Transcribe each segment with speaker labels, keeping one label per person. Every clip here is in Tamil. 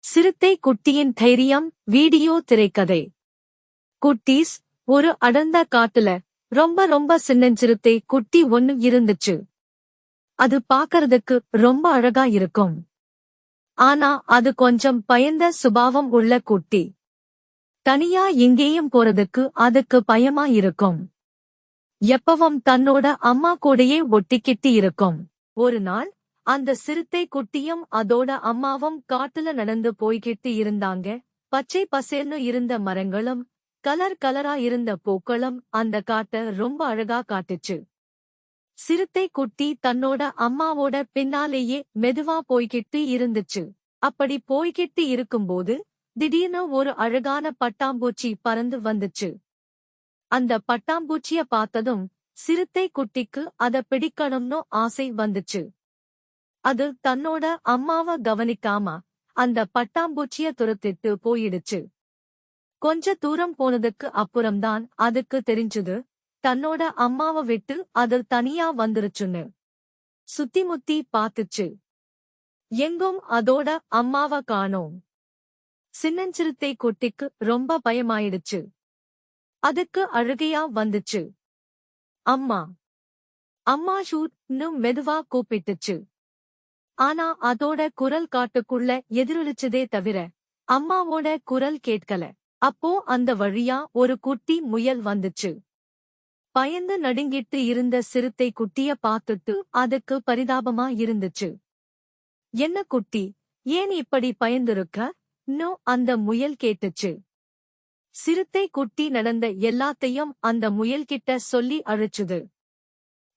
Speaker 1: சிறுத்தை குட்டியின் தைரியம் வீடியோ திரைக்கதை. குட்டீஸ், ஒரு அடர்ந்த காட்டுல ரொம்ப சின்னஞ்சிறுத்தை குட்டி ஒன்னு இருந்துச்சு. அது பாக்கறதுக்கு ரொம்ப அழகா இருக்கும். ஆனா அது கொஞ்சம் பயந்த சுபாவம் உள்ள குட்டி. தனியா எங்கேயும் போறதுக்கு அதுக்கு பயமா இருக்கும். எப்பவும் தன்னோட அம்மா கூடயே ஒட்டிக்கிட்டு இருக்கும். ஒரு நாள் அந்த சிறுத்தை குட்டியும் அதோட அம்மாவும் காட்டுல நடந்து போய்கிட்டு இருந்தாங்க. பச்சை பசேல்னு இருந்த மரங்களும் கலரா இருந்த பூக்களும் அந்த காட்டை ரொம்ப அழகா காட்டுச்சு. சிறுத்தை குட்டி தன்னோட அம்மாவோட பின்னாலேயே மெதுவா போய்கிட்டு இருந்துச்சு. அப்படி போய்கிட்டு இருக்கும்போது திடீர்னு ஒரு அழகான பட்டாம்பூச்சி பறந்து வந்துச்சு. அந்த பட்டாம்பூச்சிய பார்த்ததும் சிறுத்தை குட்டிக்கு அத பிடிக்கணும்னு ஆசை வந்துச்சு. அது தன்னோட அம்மாவ கவனிக்காம அந்த பட்டாம்பூச்சிய துரத்திட்டு போயிடுச்சு. கொஞ்ச தூரம் போனதுக்கு அப்புறம்தான் அதுக்கு தெரிஞ்சது, தன்னோட அம்மாவ விட்டு அது தனியா வந்துருச்சுன்னு. சுத்தி முத்தி பாத்துச்சு. எங்கும் அதோட அம்மாவ காணோம். சின்னஞ்சிறுத்தை குட்டிக்கு ரொம்ப பயமாயிடுச்சு. அதுக்கு அழுகையா வந்துச்சு. அம்மா அம்மா ஷூட்னு மெதுவா கூப்பிட்டுச்சு. ஆனா அதோட குரல் காட்டுக்குள்ள எதிரொலிச்சதே தவிர அம்மாவோட குரல் கேட்கல. அப்போ அந்த வழியா ஒரு குட்டி முயல் வந்துச்சு. பயந்து நடுங்கிட்டு இருந்த சிறுத்தை குட்டிய பார்த்துட்டு அதுக்கு பரிதாபமா இருந்துச்சு. என்ன குட்டி, ஏன் இப்படி பயந்துருக்க?ன்னு அந்த முயல் கேட்டுச்சு. சிறுத்தை குட்டி நடந்த எல்லாத்தையும் அந்த முயல்கிட்ட சொல்லி அழுச்சுது.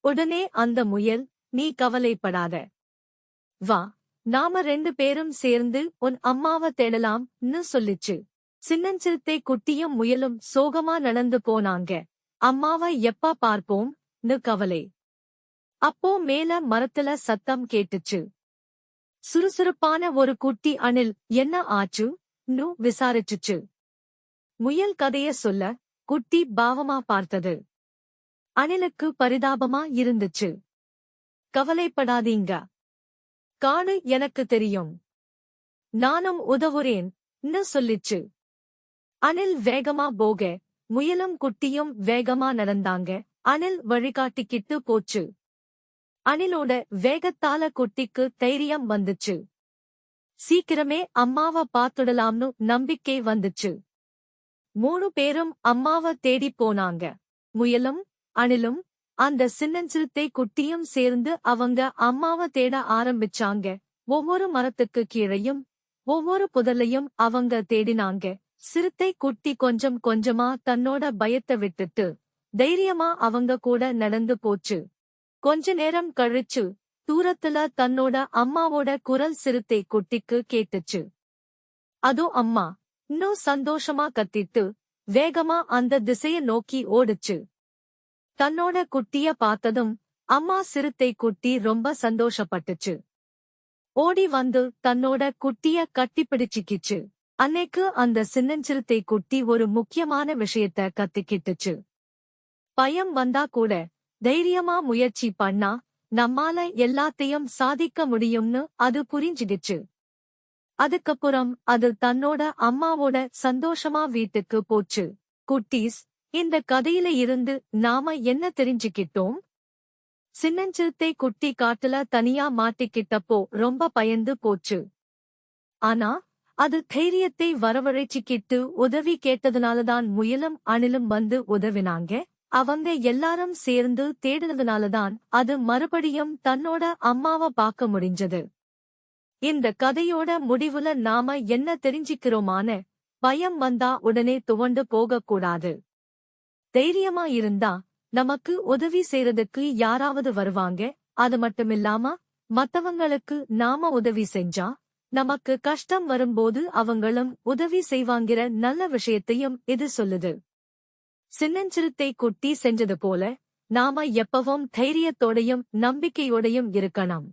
Speaker 1: உடனே அந்த முயல், நீ கவலைப்படாத, வா, நாம 2 பேரும் சேர்ந்து உன் அம்மாவ தேடலாம்னு சொல்லிச்சு. சின்னஞ்சிறுத்தை குட்டியும் முயலும் சோகமா நடந்து போனாங்க. அம்மாவ எப்ப பார்ப்போம்னு கவலை. அப்போ மேல மரத்துல சத்தம் கேட்டுச்சு. சுறுசுறுப்பான ஒரு குட்டி அணில் என்ன ஆச்சுன்னு விசாரிச்சுச்சு. முயல் கதைய சொல்ல குட்டி பாவமா பார்த்தது. அணிலுக்கு பரிதாபமா இருந்துச்சு. கவலைப்படாதீங்க, காடு எனக்கு தெரியும், நானும் உதவுறேன்னு சொல்லிச்சு. அணில் வேகமா போக முயலும் குட்டியும் வேகமா நடந்தாங்க. அணில் வழிகாட்டிக்கிட்டு போச்சு. அணிலோட வேகத்தால குட்டிக்கு தைரியம் வந்துச்சு. சீக்கிரமே அம்மாவ பாத்துடலாம்னு நம்பிக்கை வந்துச்சு. 3 பேரும் அம்மாவ தேடி போனாங்க. முயலும் அணிலும் அந்த சின்னஞ்சிறுத்தை குட்டியும் சேர்ந்து அவங்க அம்மாவ தேட ஆரம்பிச்சாங்க. ஒவ்வொரு மரத்துக்கு கீழையும் ஒவ்வொரு புதலையும் அவங்க தேடினாங்க. சிறுத்தை குட்டி கொஞ்சம் கொஞ்சமா தன்னோட பயத்தை விட்டுட்டு தைரியமா அவங்க கூட நடந்து போச்சு. கொஞ்ச நேரம் கழிச்சு தூரத்துல தன்னோட அம்மாவோட குரல் சிறுத்தை குட்டிக்கு கேட்டுச்சு. அதோ அம்மா, இன்னும் சந்தோஷமா கத்திட்டு வேகமா அந்த திசைய நோக்கி ஓடுச்சு. தன்னோட குட்டிய பார்த்ததும் அம்மா சிறுத்தை குட்டி ரொம்ப சந்தோஷப்பட்டுச்சு. ஓடி வந்து தன்னோட குட்டிய கட்டிப்பிடிச்சிக்கிச்சு. அன்னைக்கு அந்த சின்னஞ்சிறுத்தை குட்டி ஒரு முக்கியமான விஷயத்த கத்துக்கிட்டுச்சு. பயம் வந்தா கூட தைரியமா முயற்சி பண்ணா நம்மால எல்லாத்தையும் சாதிக்க முடியும்னு அது புரிஞ்சிடுச்சு. அதுக்கப்புறம் அது தன்னோட அம்மாவோட சந்தோஷமா வீட்டுக்கு போச்சு. குட்டீஸ், இந்த கதையில இருந்து நாம என்ன தெரிஞ்சுக்கிட்டோம்? சின்னஞ்சிறுத்தை குட்டி காட்டுல தனியா மாட்டிக்கிட்டப்போ ரொம்ப பயந்து போச்சு. ஆனா அது தைரியத்தை வரவழைச்சிக்கிட்டு உதவி கேட்டதுனாலதான் முயலும் அணிலும் வந்து உதவினாங்க. அவங்க எல்லாரும் சேர்ந்து தேடினதுனாலதான் அது மறுபடியும் தன்னோட அம்மாவ பார்க்க முடிஞ்சது. இந்த கதையோட முடிவுல நாம என்ன தெரிஞ்சுக்கிறோமான, பயம் வந்தா உடனே துவண்டு போகக்கூடாது. தைரியமா இருந்தா நமக்கு உதவி செய்யறதுக்கு யாராவது வருவாங்க. அது மட்டுமில்லாம மத்தவங்களுக்கு நாம உதவி செஞ்சா நமக்கு கஷ்டம் வரும்போது அவங்களும் உதவி செய்வாங்கிற நல்ல விஷயத்தையும் இது சொல்லுது. சின்னஞ்சிறுத்தை குட்டி செஞ்சது போல நாம எப்பவும் தைரியத்தோடையும் நம்பிக்கையோடையும் இருக்கணும்.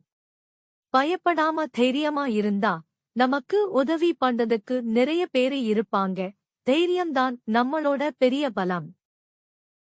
Speaker 1: பயப்படாம தைரியமா இருந்தா நமக்கு உதவி பண்றதுக்கு நிறைய பேரு இருப்பாங்க. தைரியம்தான் நம்மளோட பெரிய பலம்.